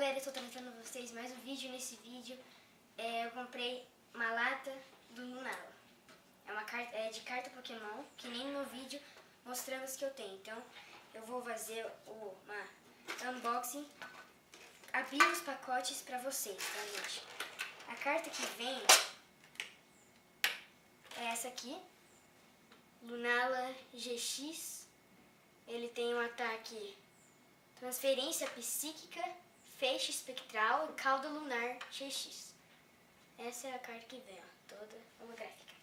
galera, estou trazendo pra vocês mais um vídeo. Nesse vídeo eu comprei uma lata do Lunala. É de carta Pokémon, que nem no vídeo mostrando as que eu tenho. Então eu vou fazer uma unboxing, abrir os pacotes pra vocês, tá, gente? A carta que vem é essa aqui, Lunala GX. Ele tem um ataque transferência psíquica, feixe espectral e cauda lunar GX. Essa é a carta que vem, ó, toda holográfica.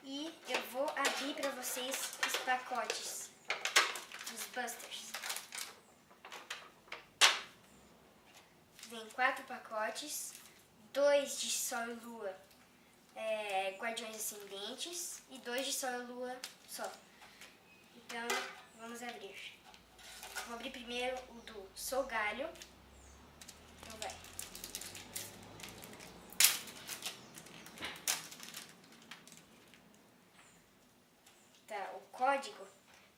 E eu vou abrir para vocês os pacotes dos Busters. Vem 4 pacotes, 2 de Sol e Lua, Guardiões Ascendentes, e 2 de Sol e Lua só. Então, vamos abrir. Vou abrir primeiro o do Solgalho. Então vai. Tá, o código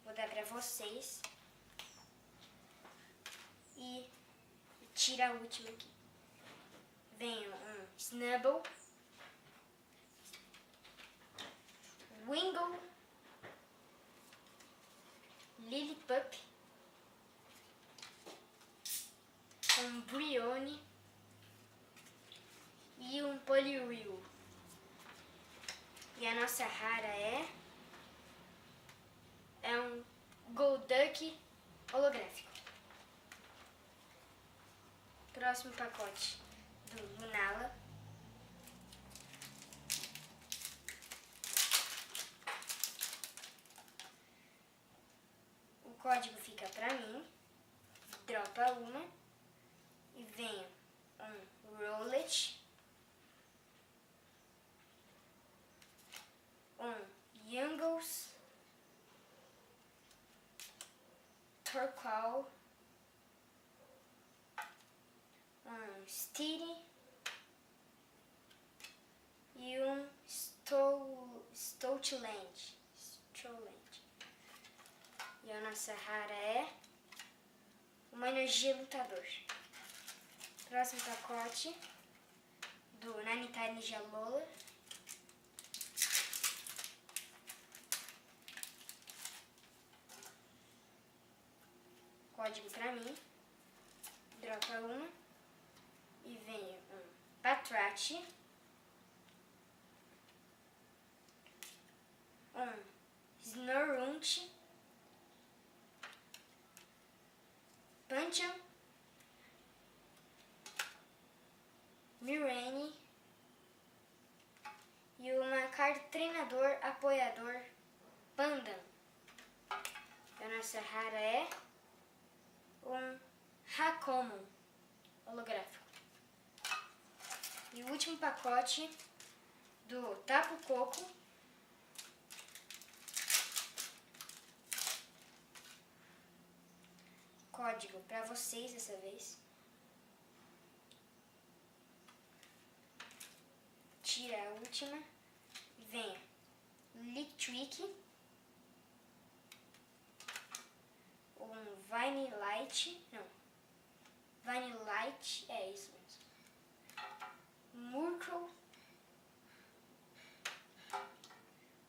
vou dar pra vocês. E tira a última aqui. Vem um Snubbull, Wingull, Lillipup, um Brionne e um Poliwhirl. E a nossa rara é um Golduck holográfico. Próximo pacote do Lunala. O código fica pra mim. Dropa uma. E vem um Rowlet, um Yangles, Torkoal, um Steedy e um Stoutland. E a nossa rara é uma energia lutador. Próximo pacote do Nanitar Ninja Lola. Código pra mim. Dropa uma. E vem um Patrat, um Snorunt, Pancham, Mirene e uma carta treinador apoiador Pandan. A nossa rara é um Hakomon holográfico. E o último pacote do Tapu Koko. Código para vocês dessa vez. Tira a última. Vem Litwick, um Vanillite, é isso mesmo. Murkrow,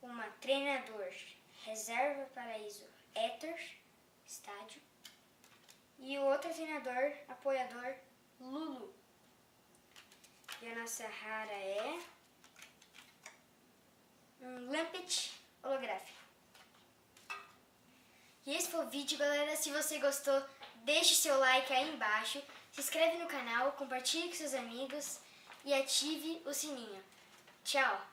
uma treinador reserva paraíso Éter, estádio, e o outro treinador apoiador Lulu. E a nossa rara é um Lampet holográfico. E esse foi o vídeo, galera. Se você gostou, deixe seu like aí embaixo, se inscreve no canal, compartilhe com seus amigos e ative o sininho. Tchau!